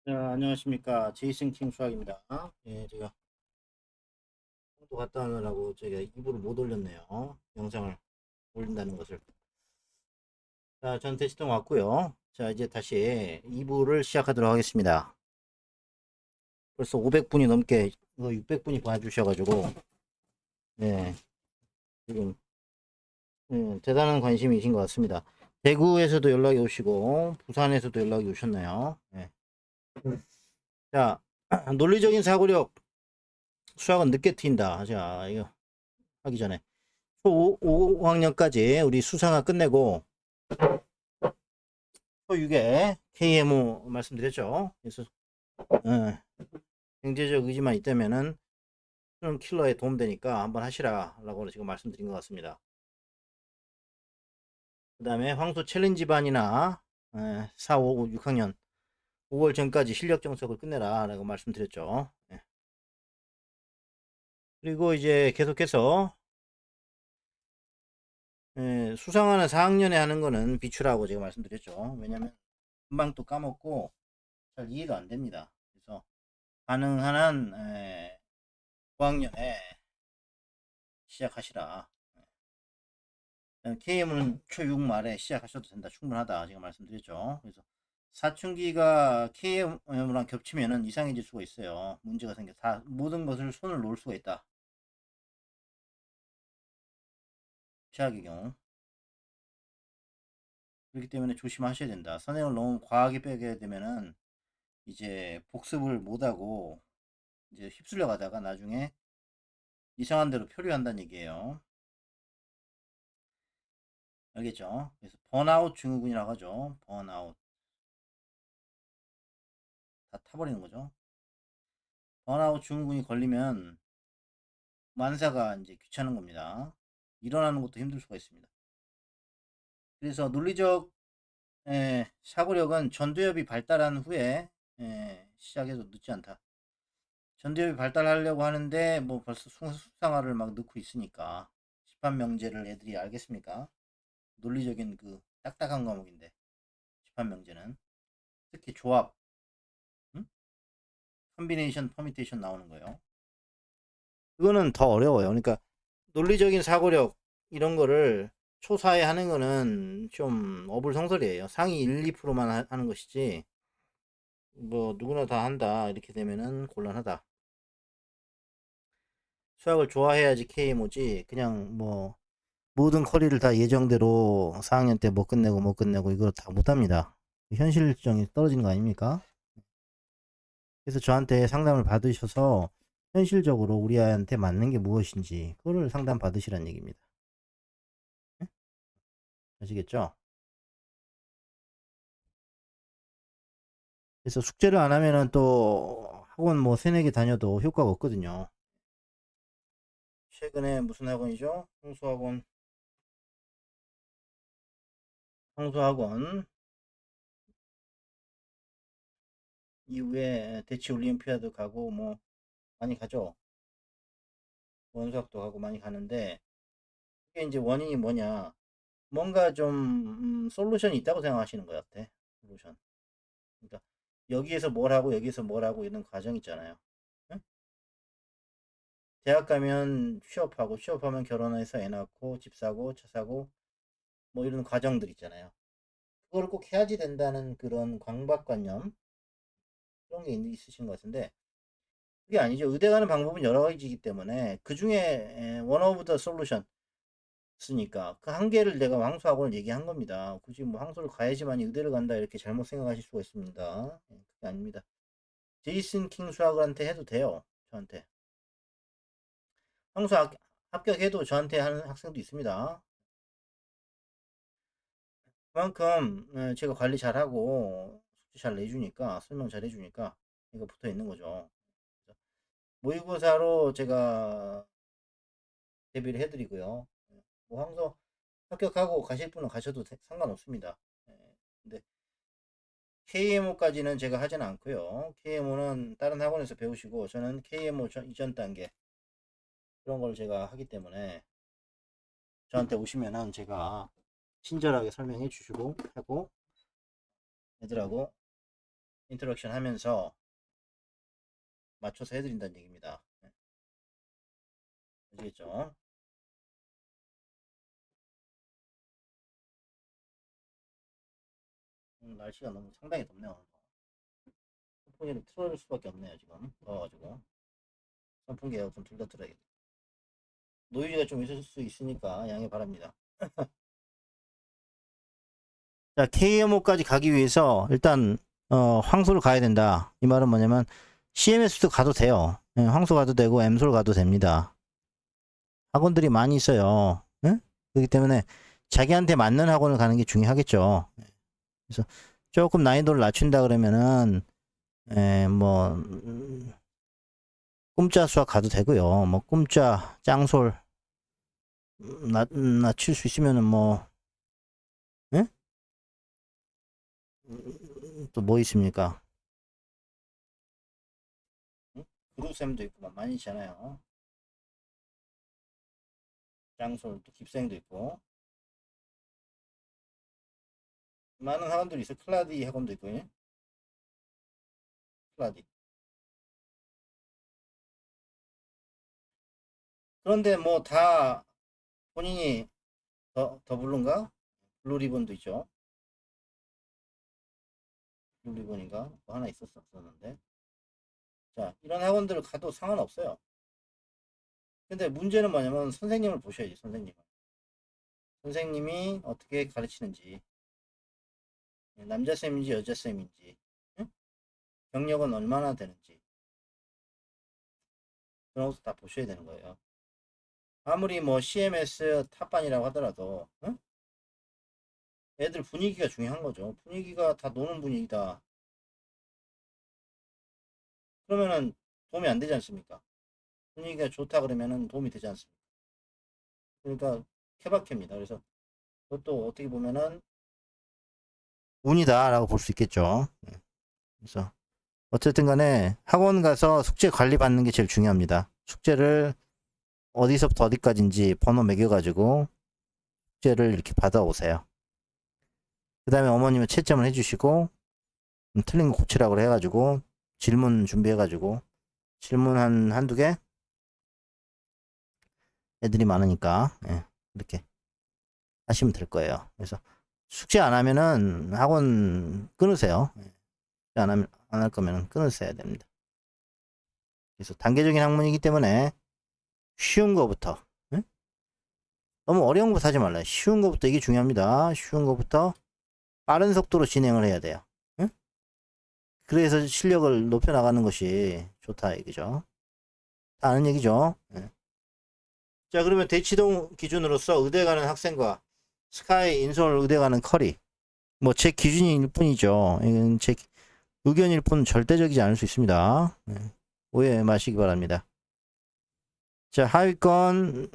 자, 안녕하십니까. 제이슨 킹 수학입니다. 예, 제가 또 갔다 오느라고 제가 2부를 못 올렸네요. 영상을 올린다는 것을. 자, 전 대치동 왔고요. 자, 이제 다시 2부를 시작하도록 하겠습니다. 벌써 500분이 넘게, 600분이 봐주셔가지고, 네, 지금, 대단한 관심이신 것 같습니다. 대구에서도 연락이 오시고, 부산에서도 연락이 오셨나요? 네. 자, 논리적인 사고력, 수학은 늦게 트인다. 자, 이거 하기 전에. 초 5학년까지 우리 수상화 끝내고 초 6에 KMO 말씀드렸죠. 그래서 경제적 의지만 있다면은 수능 킬러에 도움되니까 한번 하시라라고 지금 말씀드린 것 같습니다. 그 다음에 황소 챌린지 반이나 4, 5, 6학년 5월 전까지 실력 정석을 끝내라라고 말씀드렸죠. 그리고 이제 계속해서 수상화는 4학년에 하는 거는 비추라고 제가 말씀드렸죠. 왜냐면 금방 또 까먹고 잘 이해가 안 됩니다. 그래서 가능한 한 5학년에 시작하시라. KM은 초6 말에 시작하셔도 된다. 충분하다. 제가 말씀드렸죠. 그래서 사춘기가 KM이랑 겹치면은 이상해질 수가 있어요. 문제가 생겨. 다 모든 것을 손을 놓을 수가 있다. 최악의 경우. 그렇기 때문에 조심하셔야 된다. 선행을 너무 과하게 빼게 되면은 이제 복습을 못하고 이제 휩쓸려 가다가 나중에 이상한 대로 표류한다는 얘기예요. 알겠죠? 그래서 번아웃 증후군이라고 하죠. 번아웃. 다 타버리는 거죠. 번아웃 증후군이 걸리면 만사가 이제 귀찮은 겁니다. 일어나는 것도 힘들 수가 있습니다. 그래서 논리적 사고력은 전두엽이 발달한 후에 시작해도 늦지 않다. 전두엽이 발달하려고 하는데 뭐 벌써 수상화를 막 넣고 있으니까 집합명제를 애들이 알겠습니까? 논리적인 그 딱딱한 과목인데 집합명제는 특히 조합, 응? 컨비네이션, 퍼미테이션 나오는 거예요. 그거는 더 어려워요. 그러니까 논리적인 사고력 이런 거를 초사에 하는 거는 좀 어불성설이에요. 상위 1, 2%만 하는 것이지 뭐 누구나 다 한다 이렇게 되면은 곤란하다. 수학을 좋아해야지 KMO지 그냥 뭐 모든 커리를 다 예정대로 4학년 때 못 끝내고 못 끝내고 이거 다 못합니다. 현실성이 떨어지는 거 아닙니까? 그래서 저한테 상담을 받으셔서 현실적으로 우리 아이한테 맞는 게 무엇인지 그거를 상담 받으시라는 얘기입니다. 아시겠죠? 그래서 숙제를 안 하면은 또 학원 뭐 세네 개 다녀도 효과가 없거든요. 최근에 무슨 학원이죠? 홍수학원 이후에 대치 올림피아드 가고 뭐 많이 가죠. 원수학도 가고 많이 가는데 이게 이제 원인이 뭐냐? 뭔가 좀 솔루션이 있다고 생각하시는 것 같아. 솔루션. 그러니까 여기에서 뭘 하고 여기에서 뭘 하고 이런 과정 있잖아요. 응? 대학 가면 취업하고 취업하면 결혼해서 애 낳고 집 사고 차 사고 뭐 이런 과정들 있잖아요. 그걸 꼭 해야지 된다는 그런 강박관념 그런 게 있으신 것 같은데 그게 아니죠. 의대 가는 방법은 여러 가지이기 때문에 그 중에 원 오브 더 솔루션 쓰니까 그 한 개를 내가 황소학원을 얘기한 겁니다. 굳이 뭐 황소를 가야지만 의대를 간다 이렇게 잘못 생각하실 수가 있습니다. 그게 아닙니다. 제이슨 킹 수학을한테 해도 돼요. 저한테 황소 합격해도 저한테 하는 학생도 있습니다. 그만큼 제가 관리 잘하고 숙제 잘 내주니까 설명 잘 해주니까 이거 붙어 있는 거죠. 모의고사로 제가 대비를 해드리고요. 뭐 황소 합격하고 가실 분은 가셔도 상관없습니다. 근데 KMO까지는 제가 하진 않고요. KMO는 다른 학원에서 배우시고 저는 KMO 이전 단계 그런 걸 제가 하기 때문에 저한테 오시면은 제가 친절하게 설명해 주시고 하고 애들하고 인터랙션 하면서 맞춰서 해드린다는 얘기입니다. 아시겠죠? 날씨가 너무 상당히 덥네요. 선풍기를 틀어줄 수밖에 없네요. 지금 더워가지고 선풍기 에어컨 둘 다 틀어야겠다. 노이즈가 좀 있을 수 있으니까 양해 바랍니다. 자, KMO까지 가기 위해서 일단 황소를 가야 된다. 이 말은 뭐냐면 CMS도 가도 돼요. 황소 가도 되고 M소를 가도 됩니다. 학원들이 많이 있어요. 그렇기 때문에 자기한테 맞는 학원을 가는 게 중요하겠죠. 그래서 조금 난이도를 낮춘다 그러면은 뭐 꿈자 수학 가도 되고요. 뭐 꿈자, 짱솔 낮출 수 있으면은 뭐 또 뭐 있습니까? 그루셈도 있고 많이 있잖아요. 짱솔 또 깁생도 있고 많은 학원들이 있어. 클라디 학원도 있고 클라디. 그런데 뭐 다 본인이 더블루인가? 블루리본도 있죠. 블루리본인가? 뭐 하나 있었는데. 자, 이런 학원들을 가도 상관없어요. 근데 문제는 뭐냐면 선생님을 보셔야지, 선생님을. 선생님이 어떻게 가르치는지. 남자쌤인지 여자쌤인지. 응? 경력은 얼마나 되는지. 그런 것도 다 보셔야 되는 거예요. 아무리 뭐 CMS 탑반이라고 하더라도, 응? 애들 분위기가 중요한 거죠. 분위기가 다 노는 분위기다. 그러면은 도움이 안 되지 않습니까? 분위기가 좋다 그러면은 도움이 되지 않습니까? 그러니까 케바케입니다. 그래서 그것도 어떻게 보면은 운이다라고 볼 수 있겠죠. 그래서 어쨌든 간에 학원 가서 숙제 관리 받는 게 제일 중요합니다. 숙제를 어디서부터 어디까지인지 번호 매겨가지고 숙제를 이렇게 받아오세요. 그 다음에 어머님은 채점을 해주시고 틀린 거 고치라고 해가지고 질문 준비해가지고 질문 한두 개 애들이 많으니까 이렇게 하시면 될 거예요. 그래서 숙제 안 하면은 학원 끊으세요. 안 하면 안 할 거면 끊으셔야 됩니다. 그래서 단계적인 학문이기 때문에 쉬운 거부터 너무 어려운 거부터 하지 말라요. 쉬운 거부터 이게 중요합니다. 쉬운 거부터 빠른 속도로 진행을 해야 돼요. 그래서 실력을 높여 나가는 것이 좋다 얘기죠. 다 아는 얘기죠. 자, 그러면 대치동 기준으로서 의대 가는 학생과 스카이 인솔 의대 가는 커리. 뭐 제 기준일 뿐이죠. 이건 제 의견일 뿐 절대적이지 않을 수 있습니다. 오해 마시기 바랍니다. 자, 하위권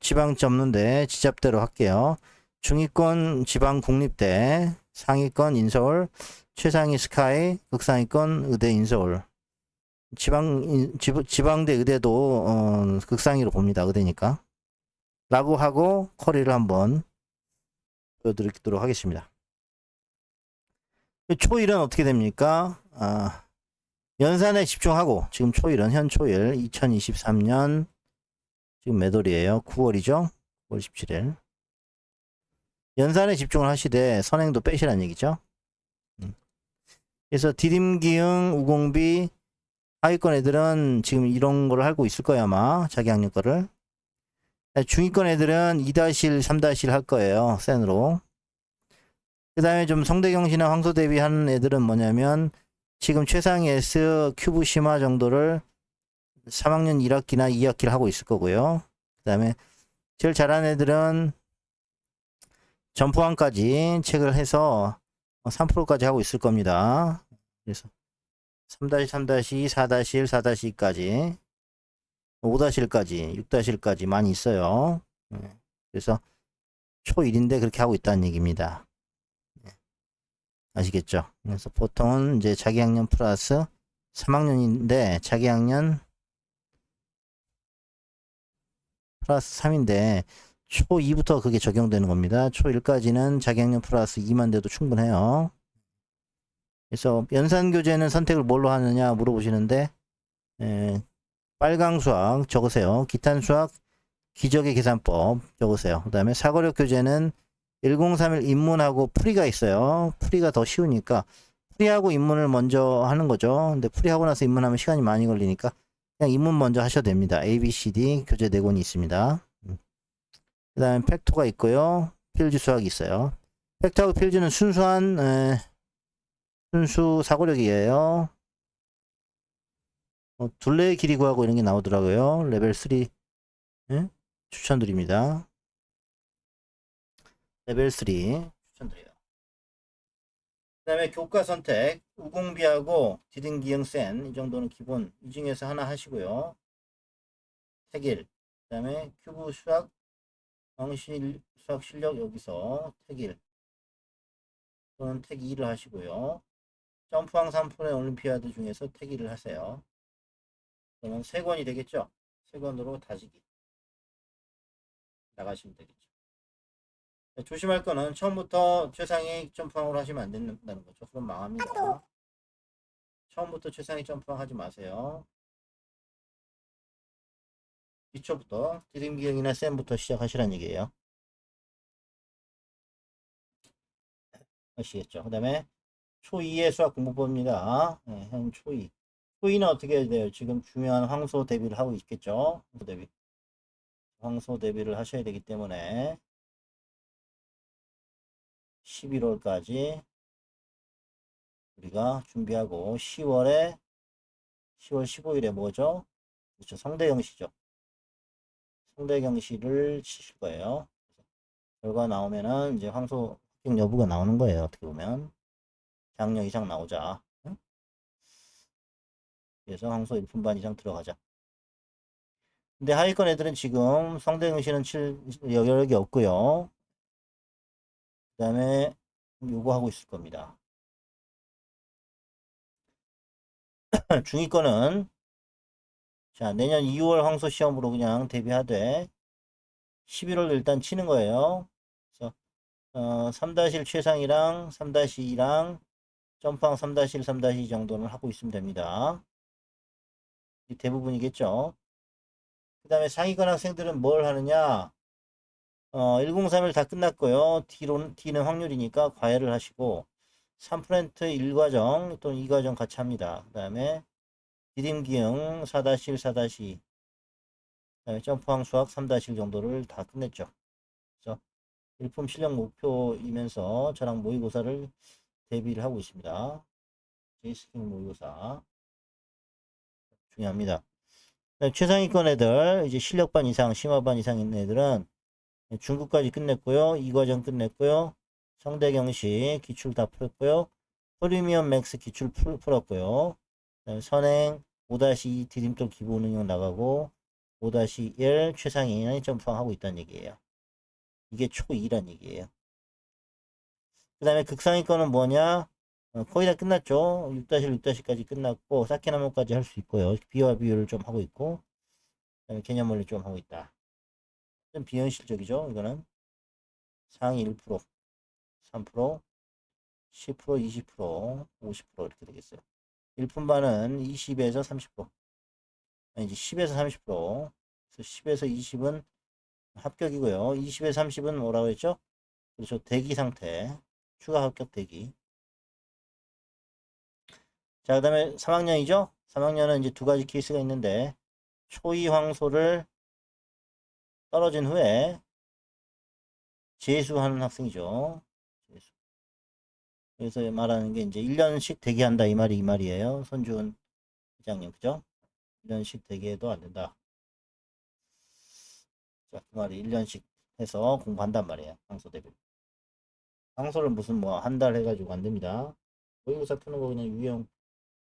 지방지 없는데 지잡대로 할게요. 중위권 지방 국립대, 상위권 인서울, 최상위 스카이, 극상위권 의대 인서울. 지방대 의대도 극상위로 봅니다. 의대니까. 라고 하고 커리를 한번 보여드리도록 하겠습니다. 초일은 어떻게 됩니까? 연산에 집중하고 지금 초일은 현 초일 2023년 지금 몇 월이에요? 9월이죠? 9월 17일. 연산에 집중을 하시되 선행도 빼시라는 얘기죠. 그래서 디딤기응, 우공비, 하위권 애들은 지금 이런 걸 알고 있을 거야 아마 자기 학력 거를. 중위권 애들은 2-1, 3-1 할 거예요. 센으로. 그 다음에 좀 성대경시나 황소 대비하는 애들은 뭐냐면 지금 최상위 S 큐브 심화 정도를 3학년 1학기나 2학기를 하고 있을 거고요. 그 다음에 제일 잘하는 애들은 점프왕까지 책을 해서 3%까지 하고 있을 겁니다. 그래서 3-3-2, 4-1, 4-2까지 5-1까지 6-1까지 많이 있어요. 그래서 초1인데 그렇게 하고 있다는 얘기입니다. 아시겠죠? 그래서 보통은 이제 자기 학년 플러스 3학년인데 자기 학년 플러스 3인데 초2부터 그게 적용되는 겁니다. 초1까지는 자기 학년 플러스 2만 돼도 충분해요. 그래서 연산 교재는 선택을 뭘로 하느냐 물어보시는데, 에, 빨강 수학 적으세요. 기탄 수학 기적의 계산법 적으세요. 그 다음에 사고력 교재는 1031 입문하고 풀이가 있어요. 풀이가 더 쉬우니까 풀이하고 입문을 먼저 하는 거죠. 근데 풀이하고 나서 입문하면 시간이 많이 걸리니까 그냥 입문 먼저 하셔도 됩니다. A, B, C, D 교재 4권이 있습니다. 그 다음에 팩토가 있고요. 필즈 수학이 있어요. 팩토하고 필즈는 순수한 순수 사고력이에요. 둘레의 길이 구하고 이런 게 나오더라고요. 레벨 3 추천드립니다. 레벨 3 추천드려요. 그 다음에 교과 선택 우공비하고 디딤기형 센 이 정도는 기본 이 중에서 하나 하시고요. 택일 그 다음에 큐브 수학 방실 수학 실력 여기서 택일 또는 택 2를 하시고요. 점프왕 3분의 올림피아드 중에서 택 2를 하세요. 그러면 3권이 되겠죠. 3권으로 다지기 나가시면 되겠죠. 조심할 거는 처음부터 최상위 점프왕으로 하시면 안 된다는 거죠. 그럼 망합니다. 처음부터 최상위 점프왕 하지 마세요. 기초부터 디딤기형이나 쌤부터 시작하시라는 얘기예요. 아시겠죠? 그 다음에 초2의 수학 공부법입니다. 네, 형 초2. 초2는 어떻게 해야 돼요? 지금 중요한 황소 대비를 하고 있겠죠? 황소 대비를 하셔야 되기 때문에 11월까지 우리가 준비하고 10월 15일에 뭐죠? 그렇죠. 성대경시죠. 성대경시를 치실 거예요. 결과 나오면은 이제 황소 합격 여부가 나오는 거예요. 어떻게 보면 장려 이상 나오자. 응? 그래서 황소 1분반 이상 들어가자. 근데 하위권 애들은 지금 성대경시는 칠 여력이 없고요. 그 다음에 요거 하고 있을 겁니다. 중위권은 자 내년 2월 황소 시험으로 그냥 대비하되 11월 일단 치는 거예요. 그래서 3-1 최상이랑 3-2랑 점프항 3-1, 3-2 정도는 하고 있으면 됩니다. 대부분이겠죠. 그 다음에 상위권 학생들은 뭘 하느냐 1031 다 끝났고요. D는 확률이니까 과외를 하시고 3% 1과정 또는 2과정 같이 합니다. 그 다음에 디딤기형 4-1, 4-2 그 다음에 점프항 수학 3-1 정도를 다 끝냈죠. 그래서 일품 실력 목표이면서 저랑 모의고사를 대비를 하고 있습니다. 제이스킹 모의고사 중요합니다. 최상위권 애들 이제 실력반 이상, 심화반 이상 있는 애들은 중급까지 끝냈고요. 2과정 끝냈고요. 성대경시 기출 다 풀었고요. 프리미엄 맥스 기출 풀었고요. 선행 5-2 디딤돌 기본 응용 나가고 5-1 최상위 점프항 하고 있다는 얘기예요. 이게 초2란 얘기예요. 그 다음에 극상위권은 뭐냐? 거의 다 끝났죠. 6-1, 6-까지 끝났고 쌓기나무까지 할 수 있고요. 비와 비율을 좀 하고 있고 그 다음에 개념원리 좀 하고 있다. 좀 비현실적이죠. 이거는 상위 1%, 3%, 10%, 20%, 50% 이렇게 되겠어요. 1분반은 20에서 30%, 아니지 10에서 30%, 그래서 10에서 20은 합격이고요. 20에서 30은 뭐라고 했죠? 그렇죠. 대기 상태, 추가 합격 대기. 자, 그 다음에 3학년이죠? 3학년은 이제 두 가지 케이스가 있는데, 초이 황소를 떨어진 후에 재수하는 학생이죠. 재수. 그래서 말하는 게 이제 1년씩 대기한다 이 말이에요. 손주은 회장님, 그죠? 1년씩 대기해도 안 된다. 자, 그 말이 1년씩 해서 공부한단 말이에요. 황소 대비. 황소를 무슨 뭐 한 달 해가지고 안 됩니다. 모의고사 푸는 거 그냥 유형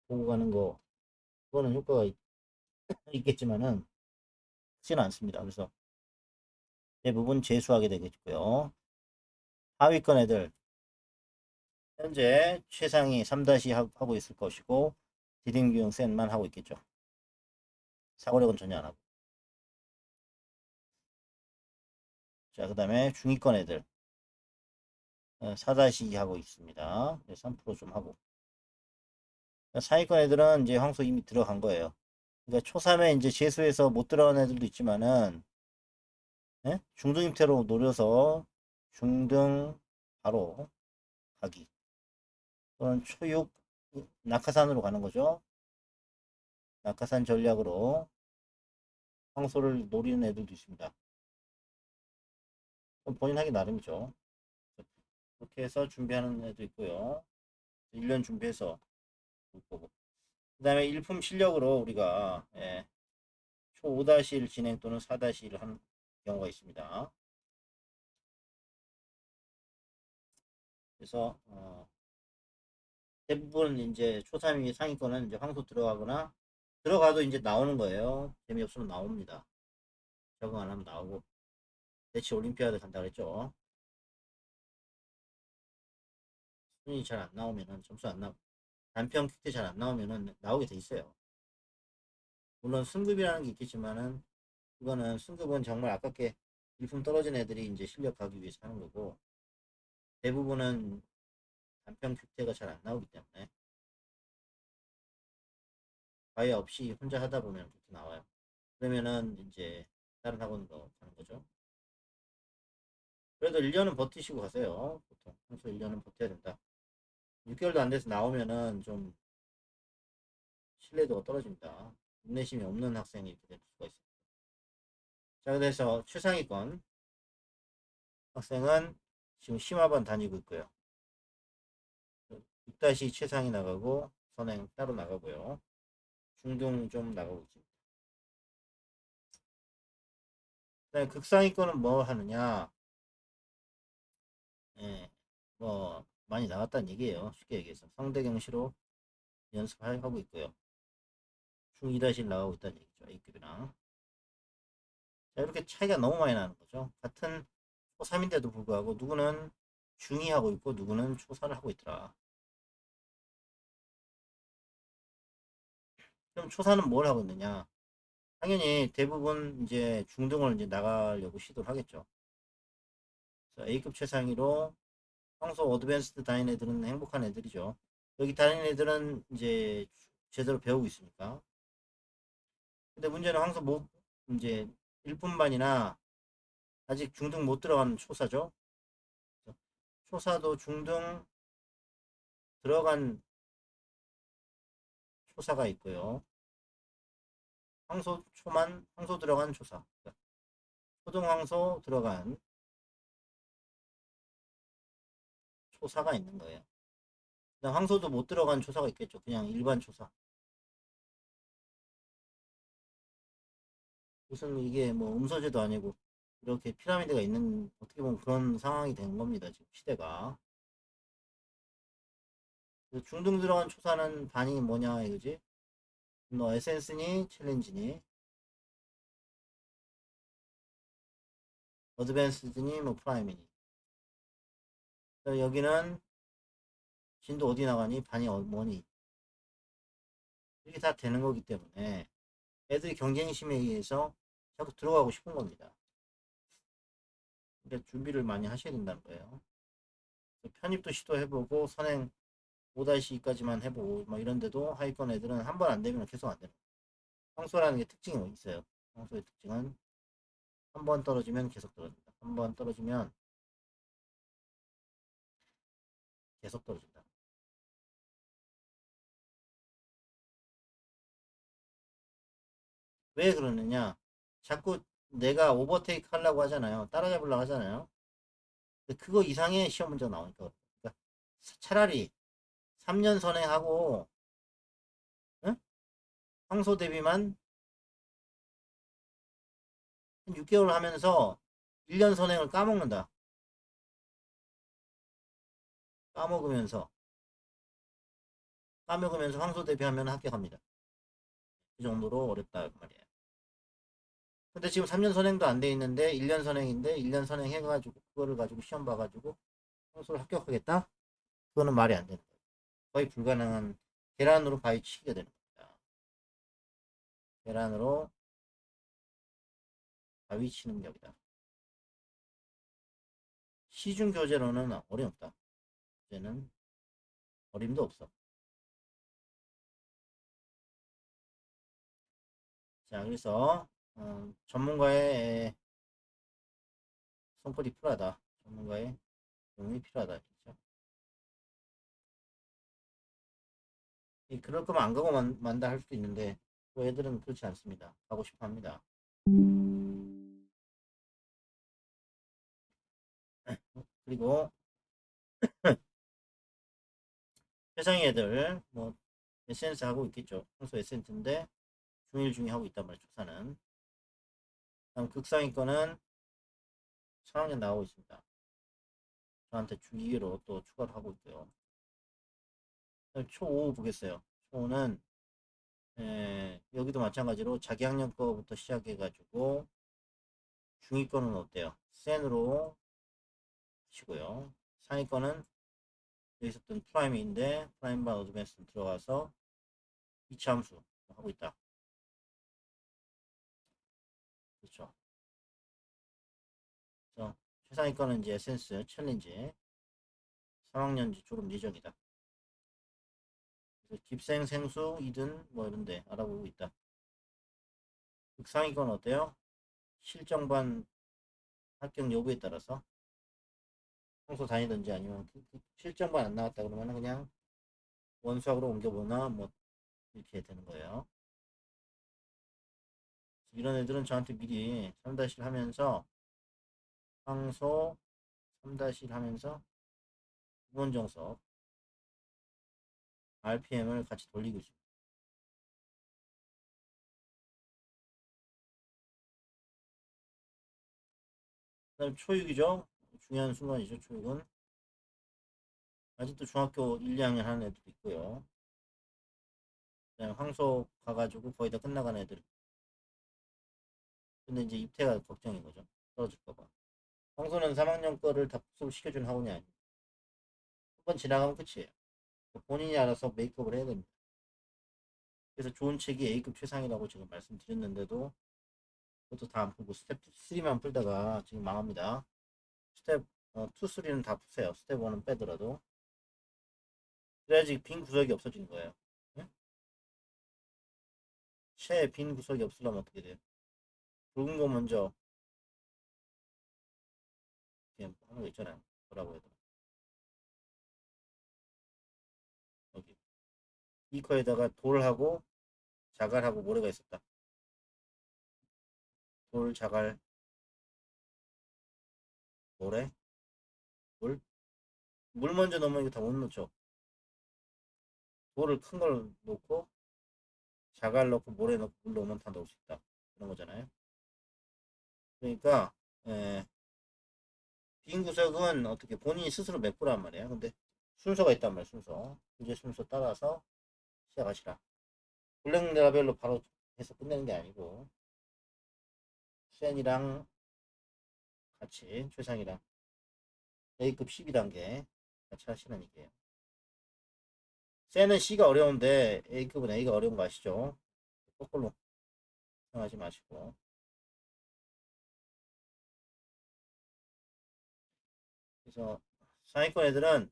보고 가는 거, 그거는 효과가 있겠지만은, 크지는 않습니다. 그래서 대부분 재수하게 되겠고요. 하위권 애들, 현재 최상위 3-2 하고 있을 것이고 디딤기용 센만 하고 있겠죠. 사고력은 전혀 안 하고. 자, 그 다음에 중위권 애들 4-2 하고 있습니다. 3%좀 하고. 상위권 애들은 이제 황소 이미 들어간 거예요. 그러니까 초3에 이제 재수해서 못 들어간 애들도 있지만은, 예? 중등 입대로 노려서 중등 바로 가기. 또는 초육 낙하산으로 가는 거죠. 낙하산 전략으로 황소를 노리는 애들도 있습니다. 그럼 본인 하기 나름이죠. 그렇게 해서 준비하는 애도 있고요. 1년 준비해서 볼 거고. 그 다음에 일품 실력으로 우리가 초 5-1 진행 또는 4-1을 하는 경우가 있습니다. 그래서 대부분 이제 초3이 상위권은 이제 황소 들어가거나 들어가도 이제 나오는 거예요. 재미없으면 나옵니다. 적응 안 하면 나오고. 대치 올림피아드 간다 그랬죠. 순위 잘 안 나오면은 점수 안 나. 단평 큐티 잘 안 나오면은 나오게 돼 있어요. 물론 승급이라는 게 있겠지만은 이거는 승급은 정말 아깝게 일품 떨어진 애들이 이제 실력 가기 위해서 하는 거고 대부분은 단평 큐티가 잘 안 나오기 때문에 과외 없이 혼자 하다 보면 그렇게 나와요. 그러면은 이제 다른 학원으로 가는 거죠. 그래도 1년은 버티시고 가세요. 보통 평소 1년은 버텨야 된다. 6개월도 안 돼서 나오면은 좀 신뢰도가 떨어집니다. 인내심이 없는 학생이 이렇게 될 수가 있어요. 자, 그래서 최상위권 학생은 지금 심화반 다니고 있고요. 6다시 최상위 나가고 선행 따로 나가고요. 중등 좀 나가고 있습니다. 그다음에 극상위권은 뭐 하느냐? 예, 뭐 많이 나갔다는 얘기예요. 쉽게 얘기해서 성대경시로 연습하고 있고요. 중2-1 나가고 있다는 얘기죠. A급이랑. 자, 이렇게 차이가 너무 많이 나는 거죠. 같은 초3인데도 불구하고 누구는 중2 하고 있고 누구는 초4를 하고 있더라. 그럼 초4는 뭘 하고 있느냐? 당연히 대부분 이제 중등을 이제 나가려고 시도를 하겠죠. 그래서 A급 최상위로 평소 어드밴스드 다니는 애들은 행복한 애들이죠. 여기 다니는 애들은 이제 제대로 배우고 있으니까. 근데 문제는 항상 뭐 이제 1분반이나 아직 중등 못 들어간 초사죠. 초사도 중등 들어간 초사가 있고요. 황소 초만 황소 들어간 초사. 초등 황소 들어간 초사가 있는 거예요. 그냥 황소도 못 들어간 초사가 있겠죠. 그냥 일반 초사. 무슨 이게 뭐 음소제도 아니고 이렇게 피라미드가 있는 어떻게 보면 그런 상황이 된 겁니다. 지금 시대가. 중등 들어간 초사는 반이 뭐냐 이거지? 너 에센스니 챌린지니 어드밴스드니 뭐 프라임이니. 여기는 진도 어디 나가니 반이 뭐니 이게 다 되는 거기 때문에 애들이 경쟁심에 의해서 자꾸 들어가고 싶은 겁니다. 그러니까 준비를 많이 하셔야 된다는 거예요. 편입도 시도해보고 선행 5-2까지만 해보고 뭐 이런데도 하위권 애들은 한 번 안 되면 계속 안 되는 거예요. 황소라는 게 특징이 있어요. 황소의 특징은 한 번 떨어지면 계속 떨어진다. 한 번 떨어지면 계속 떨어진다. 왜 그러느냐? 자꾸 내가 오버테이크 하려고 하잖아요. 따라잡으려고 하잖아요. 근데 그거 이상의 시험 문제가 나오니까. 그러니까 차라리 3년 선행하고 응? 황소 대비만 6개월 하면서 1년 선행을 까먹는다. 까먹으면서 황소 대비하면 합격합니다. 그 정도로 어렵다 그 말이에요. 근데 지금 3년 선행도 안 돼 있는데 1년 선행인데 1년 선행 해가지고 그거를 가지고 시험 봐가지고 황소를 합격하겠다? 그거는 말이 안 되는 거예요. 거의 불가능한 계란으로 바위 치기가 되는 겁니다. 계란으로 바위 치는 격이다. 시중 교재로는 어림없다. 이제는 어림도 없어. 자, 그래서 전문가의 손길이 필요하다. 전문가의 도움이 필요하다. 그렇죠? 그럴 거면 안 가고 만다 할 수도 있는데 또 애들은 그렇지 않습니다. 가고 싶어 합니다. 그리고 세상의 애들 뭐 SNS 하고 있겠죠. 평소 SNS인데 중일 중에 하고 있단 말이에요. 축사는. 다음 극상위권은 3학년 나오고 있습니다. 저한테 주2로 또 추가를 하고 있고요. 초5 보겠어요. 초5는 여기도 마찬가지로 자기 학년 거부터 시작해가지고 중위권은 어때요? 센으로 하시고요. 상위권은 여기 있었던 프라임인데 프라임바 어드밴스 들어가서 2차 함수 하고 있다. 그렇죠. 그래서 최상위권은 이제 에센스 챌린지 3학년 졸업 예정이다. 그래서 집생 생수 2등 뭐 이런데 알아보고 있다. 극상위권 어때요? 실정반 합격 여부에 따라서 평소 다니든지 아니면 실정반 안 나왔다 그러면 그냥 원수학으로 옮겨보나 뭐 이렇게 되는 거예요. 이런 애들은 저한테 미리 3-1 하면서 황소 3-1 하면서 기본 정석 RPM을 같이 돌리고 있습니다. 그다음 초육이죠. 중요한 순간이죠. 초육은 아직도 중학교 1, 2학년 하는 애들도 있고요. 그다음 황소 가가지고 거의 다 끝나가는 애들. 근데 이제 입태가 걱정인 거죠. 떨어질까봐. 황소는 3학년 거를 다 복습 시켜준 학원이 아니에요. 한 번 지나가면 끝이에요. 본인이 알아서 메이크업을 해야 됩니다. 그래서 좋은 책이 A급 최상이라고 지금 말씀드렸는데도 그것도 다 안 풀고 스텝 3만 풀다가 지금 망합니다. 스텝 2, 3는 다 푸세요. 스텝 1은 빼더라도. 그래야지 빈 구석이 없어지는 거예요. 네? 최 빈 구석이 없으려면 어떻게 돼요? 굵은 거 먼저 이렇게 하는 거 있잖아요. 뭐라고 해야 되나? 여기 이커에다가 돌하고 자갈하고 모래가 있었다. 돌, 자갈, 모래, 물. 물 먼저 넣으면 이거 다 못 넣죠. 돌을 큰 걸 넣고 자갈 넣고 모래 넣고 물 넣으면 다 넣을 수 있다. 그런 거잖아요. 그러니까 빈 구석은 어떻게 본인이 스스로 메꾸란 말이에요. 근데 순서가 있단 말이에요. 순서. 이제 순서 따라서 시작하시라. 블랙 라벨로 바로 해서 끝내는 게 아니고 센이랑 같이 최상이랑 A급 12단계 같이 하시는 얘기예요. 센은 C가 어려운데 A급은 A가 어려운 거 아시죠? 거꾸로 생각하지 마시고. 그래서 상위권 애들은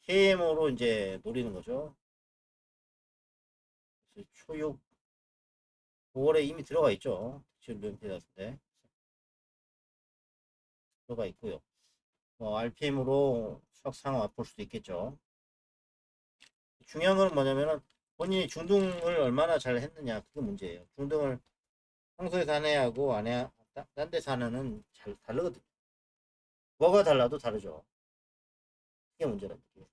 KMO로 이제 노리는 거죠. 그래서 초육 5월에 이미 들어가 있죠. 득실 룸피 같은 데 들어가 있고요. RPM으로 수학 상황 맛볼 수도 있겠죠. 중요한 건 뭐냐면은 본인이 중등을 얼마나 잘 했느냐 그게 문제예요. 중등을 평소에 산 애하고 딴 데 사는 애는 잘 다르거든요. 뭐가 달라도 다르죠. 그게 문제라는 얘기예요.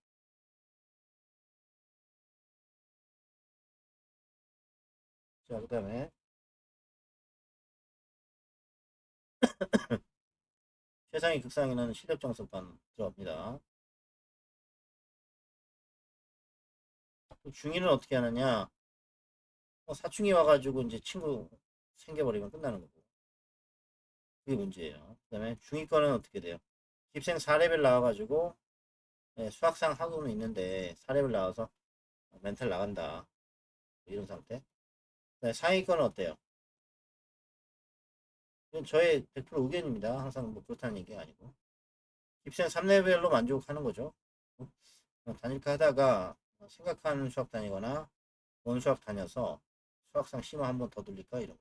자, 그 다음에 최상위 극상위는 실력 정석반 들어갑니다. 중위는 어떻게 하느냐? 사춘기 와가지고 이제 친구 생겨버리면 끝나는 거고. 그게 문제예요. 그 다음에 중위권은 어떻게 돼요? 집생 4레벨 나와가지고 수학상 하고는 있는데 4레벨 나와서 멘탈 나간다. 이런 상태. 네, 상위권은 어때요? 이건 저의 100% 의견입니다. 항상 뭐 그렇다는 얘기가 아니고. 입생 3레벨로 만족하는 거죠. 단일카 하다가 생각하는 수학 다니거나 원수학 다녀서 수학상 심화 한 번 더 돌릴까 이런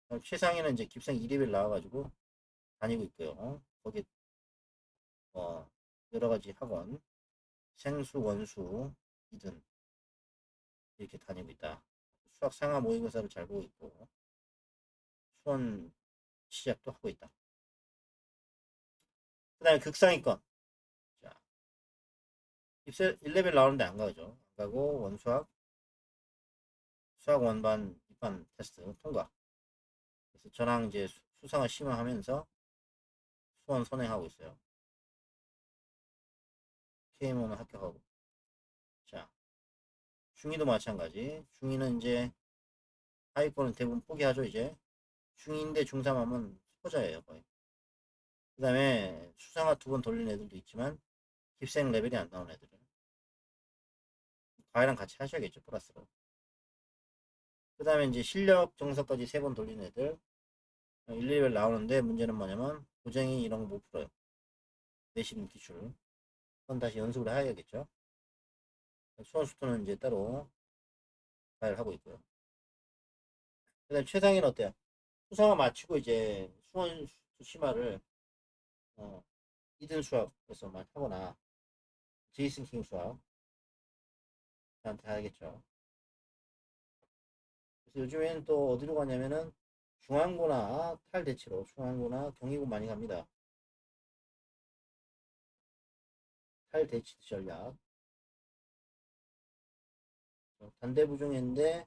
거죠. 최상위는 이제 깁생 2레벨 나와가지고 다니고 있고요. 거기 여러 가지 학원, 생수, 원수, 이든 이렇게 다니고 있다. 수학 상하 모의고사를 잘 보고 있고 수원 시작도 하고 있다. 그 다음에 극상위권. 자, 입세 1레벨 나오는데 안 가죠. 안 가고 원수학, 수학 원반 입반 테스트 통과. 그래서 저랑 이제 수상을 심화하면서 수원 선행하고 있어요. KMO는 합격하고. 자, 중위도 마찬가지. 중위는 이제 하위권은 대부분 포기하죠, 이제. 중위인데 중3 하면 후보자예요, 거의. 그 다음에 수상화 2번 돌린 애들도 있지만, 깁생 레벨이 안 나온 애들은. 과외랑 같이 하셔야겠죠, 플러스로. 그 다음에 이제 실력 정서까지 3번 돌린 애들. 1, 2레벨 나오는데 문제는 뭐냐면, 고쟁이 이런 거 못 풀어요. 내신 기출. 그건 다시 연습을 해야겠죠. 수원수투는 이제 따로 과외를 하고 있고요. 그 다음에 최상위는 어때요? 수상화 마치고 이제 수원 심화를 어, 이든 수학에서만 하거나 제이슨 킹 수학 한테 하겠죠. 그래서 요즘에는 또 어디로 가냐면은 중앙고나 탈대치로 중앙고나 경희고 많이 갑니다. 탈대치 전략. 단대부 중인데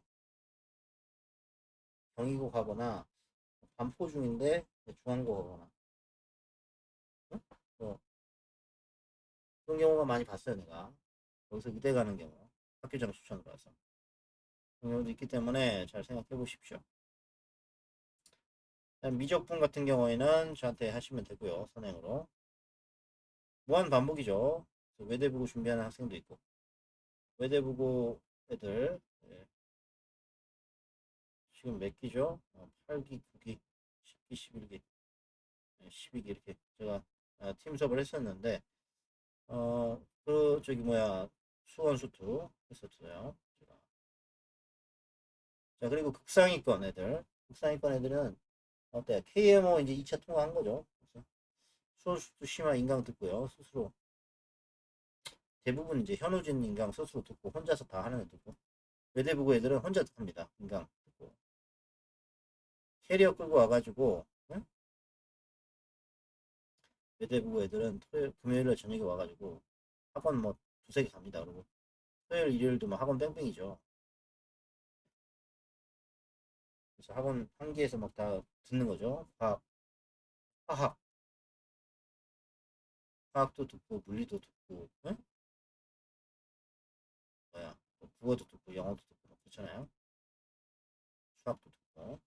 경희고 가거나 반포 중인데 중앙고 가거나 어, 그런 경우가 많이 봤어요 내가. 거기서 의대 가는 경우 학교장 추천으로 와서 그런 경우도 있기 때문에 잘 생각해 보십시오. 미적분 같은 경우에는 저한테 하시면 되고요. 선행으로. 무한 반복이죠. 외대부고 준비하는 학생도 있고. 외대부고 애들, 예, 지금 몇 기죠? 8기, 9기, 10기, 11기, 12기 이렇게 제가 팀 수업을 했었는데, 저기 뭐야, 수원수투 했었어요. 제가. 자, 그리고 극상위권 애들. 극상위권 애들은 어때요? KMO 이제 2차 통과한 거죠. 그래서 수원수투 심화 인강 듣고요. 스스로 대부분 이제 현우진 인강 스스로 듣고 혼자서 다 하는 애들고 외대부고 애들은 혼자 합니다. 인강 듣고 캐리어 끌고 와가지고 응? 외대부고 애들은 토요일 금요일날 저녁에 와가지고 학원 뭐 두세 개 갑니다. 그리고 토요일 일요일도 막 학원 뺑뺑이죠. 그래서 학원 한 개에서 막 다 듣는 거죠. 화학 화학도 듣고 물리도 듣고 응? 뭐야 뭐 국어도 듣고 영어도 듣고 막 그렇잖아요. 수학도 듣고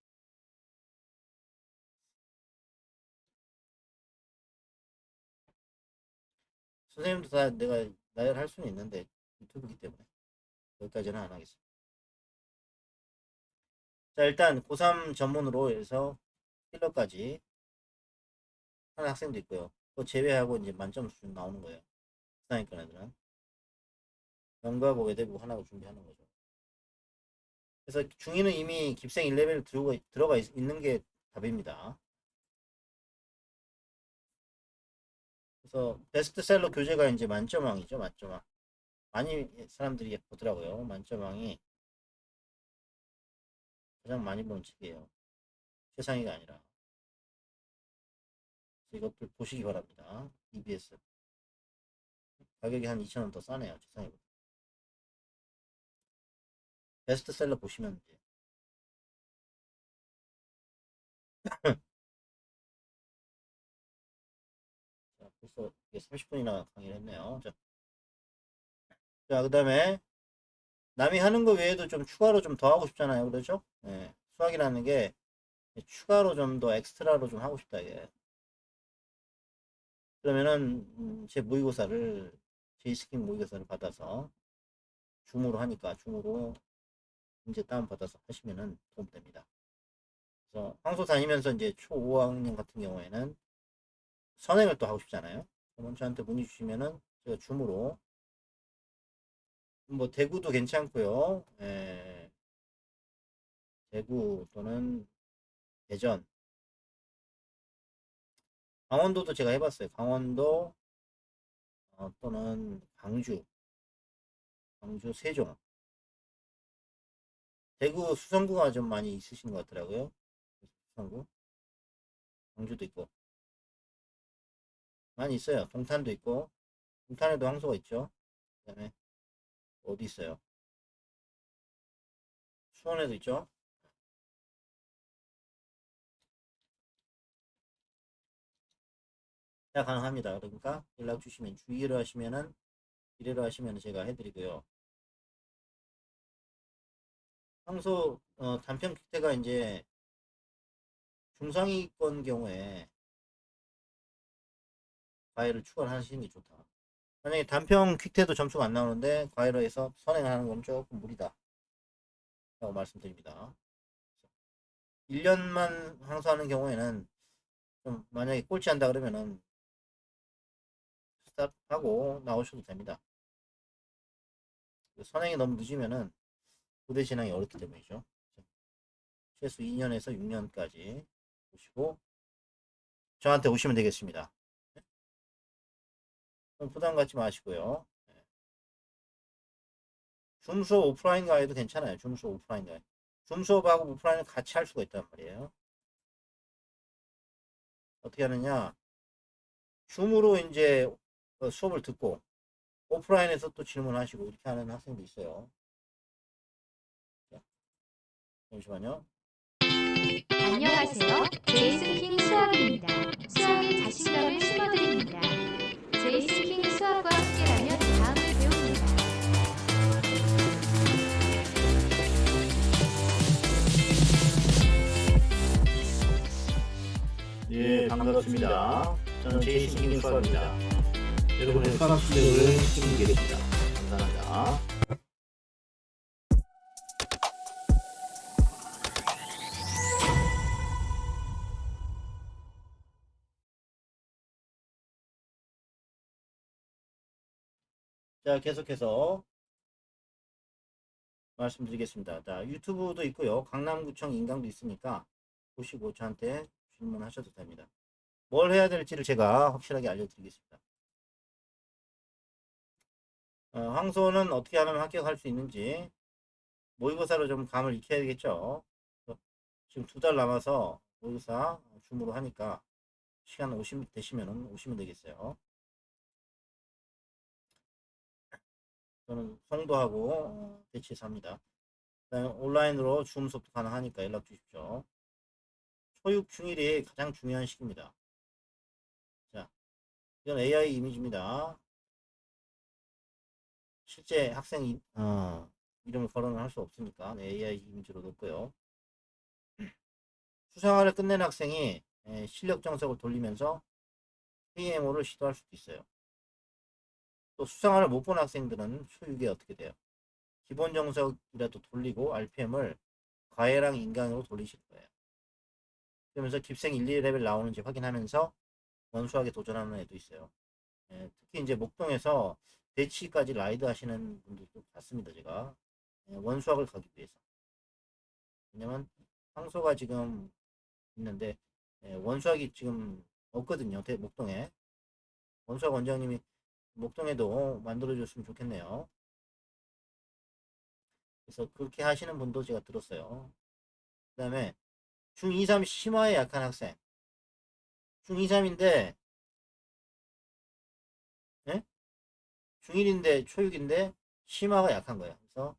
선생님도 다 내가 나열할 수는 있는데 유튜브기 때문에 여기까지는 안 하겠습니다. 자, 일단 고3 전문으로 해서 필러까지 하는 학생도 있고요. 또 제외하고 이제 만점 수준 나오는 거예요. 상위권 애들은. 연구하고 외대부 하나고 준비하는 거죠. 그래서 중위는 이미 깁생 1레벨 들어가 있는 게 답입니다. 그래서 베스트셀러 교재가 이제 만점왕이죠. 만점왕. 많이 사람들이 보더라고요. 만점왕이 가장 많이 보는 책이에요. 최상위가 아니라. 그래서 이것들 보시기 바랍니다. EBS. 가격이 한 2,000원 더 싸네요. 최상위보다. 베스트셀러 보시면 돼요. 자, 벌써 30분이나 강의를 했네요. 자, 그 다음에 남이 하는 거 외에도 좀 추가로 좀 더 하고 싶잖아요. 그렇죠? 예, 수학이라는 게 추가로 좀 더 엑스트라로 좀 하고 싶다. 이게. 그러면은 제 모의고사를 제이스킨 모의고사를 받아서 줌으로 하니까 줌으로 문제 다운 받아서 하시면은 도움됩니다. 그래서 황소 다니면서 이제 초 5학년 같은 경우에는 선행을 또 하고 싶잖아요. 그러면 저한테 문의 주시면은 제가 줌으로 뭐 대구도 괜찮고요. 예, 대구 또는 대전, 강원도도 제가 해봤어요. 강원도 또는 광주, 세종, 대구 수성구가 좀 많이 있으신 것 같더라고요. 수성구, 광주도 있고 많이 있어요. 동탄도 있고, 동탄에도 황소가 있죠. 그다음에 어디 있어요? 수원에도 있죠. 다 가능합니다. 그러니까 연락 주시면 주의로 하시면은 이래로 하시면 제가 해드리고요. 황소 단편 퀵대가 이제 중상위권 경우에 과외를 추가를 하시는 게 좋다. 만약에 단평 퀵테도 점수가 안 나오는데 과외로 해서 선행하는 건 조금 무리다 라고 말씀드립니다. 1년만 항소하는 경우에는 좀 만약에 꼴찌 한다 그러면은 스탑하고 나오셔도 됩니다. 선행이 너무 늦으면은 부대 진행이 어렵기 때문이죠. 최소 2년에서 6년까지 보시고 저한테 오시면 되겠습니다. 부담 갖지 마시고요. 줌 수업 오프라인 가해도 괜찮아요. 줌 수업 오프라인 가해. 줌 수업하고 오프라인을 같이 할 수가 있단 말이에요. 어떻게 하느냐? 줌으로 이제 수업을 듣고 오프라인에서 또 질문하시고 이렇게 하는 학생도 있어요. 자, 잠시만요. 안녕하세요. 제이슨킹 수학입니다. 수학의 자신감을 심어드립니다. 제이슨킹 수학과 함께라면 다음을 배웁니다. 예, 반갑습니다. 저는 제이슨킹 수학입니다. 여러분의 수학 실력을 책임지겠습니다. 감사합니다. 자, 계속해서 말씀드리겠습니다. 자, 유튜브도 있고요. 강남구청 인강도 있으니까 보시고 저한테 질문하셔도 됩니다. 뭘 해야 될지를 제가 확실하게 알려드리겠습니다. 황소는 어떻게 하면 합격할 수 있는지 모의고사로 좀 감을 익혀야 되겠죠. 지금 2달 남아서 모의고사 줌으로 하니까 시간 되시면 오시면 되겠어요. 저는 송도하고 대치해서 합니다. 온라인으로 줌 수업도 가능하니까 연락 주십시오. 초육 중일이 가장 중요한 시기입니다. 자, 이건 AI 이미지입니다. 실제 학생 이름을 거론을 할 수 없으니까 AI 이미지로 놓고요. 수상화를 끝낸 학생이 실력 정석을 돌리면서 PMO를 시도할 수도 있어요. 또 수상화를 못 본 학생들은 초육에 어떻게 돼요? 기본 정석이라도 돌리고 RPM을 과외랑 인강으로 돌리실 거예요. 그러면서 깁생 1, 2레벨 나오는지 확인하면서 원수학에 도전하는 애도 있어요. 특히 이제 목동에서 대치까지 라이드 하시는 분들도 봤습니다. 제가 원수학을 가기 위해서. 왜냐면 황소가 지금 있는데 원수학이 지금 없거든요. 목동에. 원수학 원장님이 목동에도 만들어줬으면 좋겠네요. 그래서 그렇게 하시는 분도 제가 들었어요. 그 다음에 중2, 3 심화에 약한 학생. 중2, 3인데 중1인데 초육인데 심화가 약한 거예요. 그래서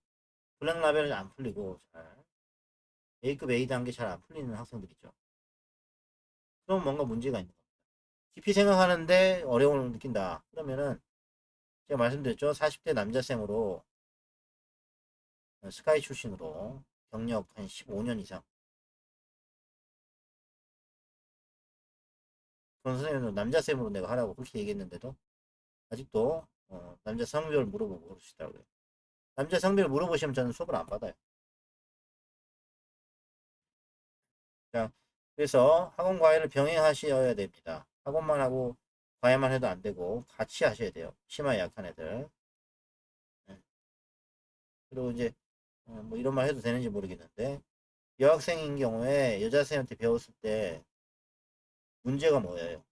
블랙 라벨이 안 풀리고 잘 A급 A 단계 잘 안 풀리는 학생들이죠. 그럼 뭔가 문제가 있는 겁니다. 깊이 생각하는데 어려움을 느낀다. 그러면은 제가 말씀드렸죠. 40대 남자생으로 스카이 출신으로 경력 한 15년 이상 그런 선생님은 남자쌤으로 내가 하라고 그렇게 얘기했는데도 아직도 남자 성별 물어보고 그러시더라고요. 남자 성별 물어보시면 저는 수업을 안 받아요. 자, 그래서 학원 과외를 병행하셔야 됩니다. 학원만 하고 과외만 해도 안 되고 같이 하셔야 돼요. 심하게 약한 애들. 네. 그리고 이제 뭐 이런 말 해도 되는지 모르겠는데 여학생인 경우에 여자 선생님한테 배웠을 때 문제가 뭐예요?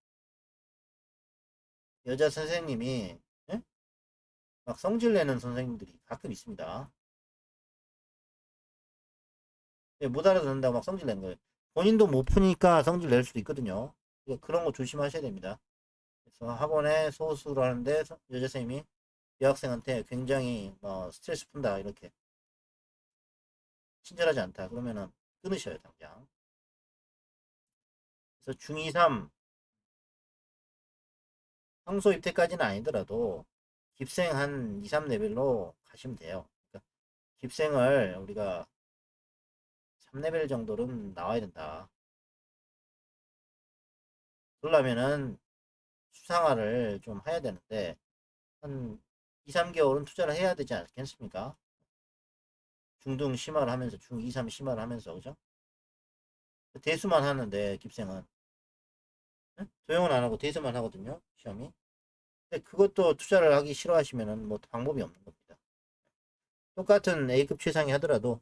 여자 선생님이 예? 막 성질 내는 선생님들이 가끔 있습니다. 예, 못 알아듣는다고 막 성질 내는 거예요. 본인도 못 푸니까 성질 낼 수도 있거든요. 그러니까 그런 거 조심하셔야 됩니다. 그래서 학원에 소수를 하는데 여자 선생님이 여학생한테 굉장히 스트레스 푼다 이렇게 친절하지 않다 그러면은 끊으셔요 당장. 그래서 중2, 3 평소 입대까지는 아니더라도 깁생 한 2, 3레벨로 가시면 돼요. 그러니까 깁생을 우리가 3레벨 정도는 나와야 된다. 그러려면은 수상화를 좀 해야 되는데 한 2, 3개월은 투자를 해야 되지 않겠습니까? 중등 심화를 하면서 중 2, 3 심화를 하면서 그죠? 대수만 하는데 깁생은 도형은 안 하고 대수만 하거든요 시험이. 근데 그것도 투자를 하기 싫어하시면은 뭐 방법이 없는 겁니다. 똑같은 A급 최상위 하더라도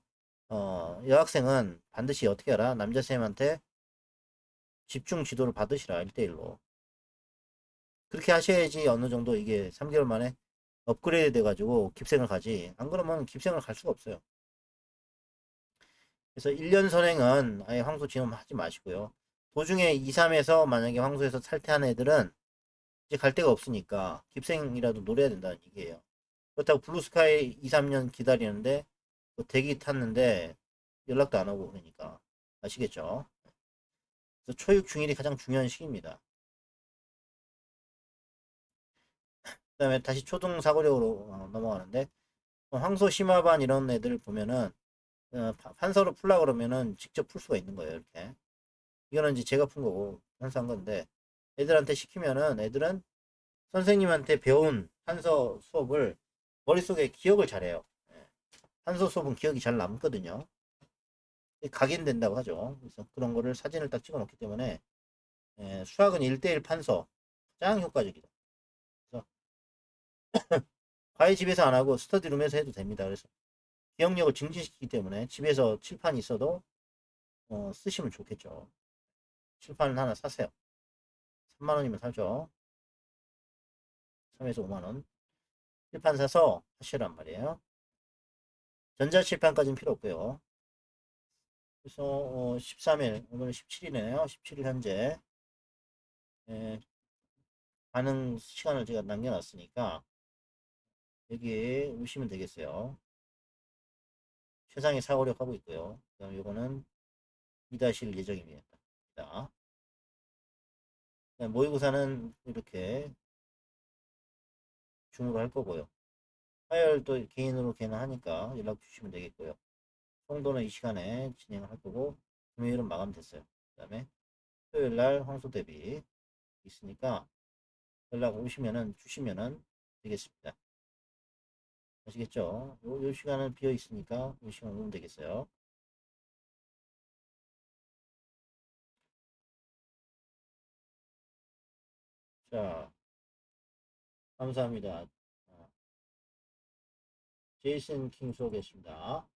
여학생은 반드시 어떻게 하라? 남자 쌤한테 집중 지도를 받으시라 1대1로. 그렇게 하셔야지 어느 정도 이게 3개월 만에 업그레이드 돼가지고 깁생을 가지. 안 그러면 깁생을 갈 수가 없어요. 그래서 1년 선행은 아예 황소 진험하지 마시고요. 도중에 2, 3에서 만약에 황소에서 탈퇴한 애들은 이제 갈 데가 없으니까 깁생이라도 노려야 된다는 얘기예요. 그렇다고 블루스카이 2, 3년 기다리는데 뭐 대기 탔는데 연락도 안 오고 그러니까 아시겠죠? 그래서 초육 중일이 가장 중요한 시기입니다. 그 다음에 다시 초등 사고력으로 넘어가는데 황소 심화반 이런 애들 보면은 판서로 풀라 그러면은 직접 풀 수가 있는 거예요 이렇게. 이거는 이제 제가 푼 거고 판서한 건데 애들한테 시키면은 애들은 선생님한테 배운 판서 수업을 머릿속에 기억을 잘해요. 예. 판서 수업은 기억이 잘 남거든요. 각인된다고 하죠. 그래서 그런 거를 사진을 딱 찍어 놓기 때문에 수학은 1대1 판서 가장 효과적이다. 그래서 과외 집에서 안 하고 스터디룸에서 해도 됩니다. 그래서 기억력을 증진시키기 때문에 집에서 칠판이 있어도 쓰시면 좋겠죠. 칠판을 하나 사세요. 3만 원이면 사죠. 3에서 5만 원. 칠판 사서 하시란 말이에요. 전자칠판까지는 필요 없고요. 그래서 13일, 오늘 17일이네요. 17일 현재 예, 반응 시간을 제가 남겨놨으니까 여기에 오시면 되겠어요. 최상의 사고력 하고 있고요. 그다음 요거는 2-1 예정입니다. 모의고사는 이렇게 줌으로 할 거고요. 화요일도 개인으로 걔는 하니까 연락 주시면 되겠고요. 송도는 이 시간에 진행을 할 거고 금요일은 마감됐어요. 그 다음에 토요일 날 황소 대비 있으니까 연락 오시면은 주시면은 되겠습니다. 아시겠죠? 요 시간은 비어 있으니까 이 시간 오면 되겠어요. 자, 감사합니다. 제이슨 킹 쏘겠습니다.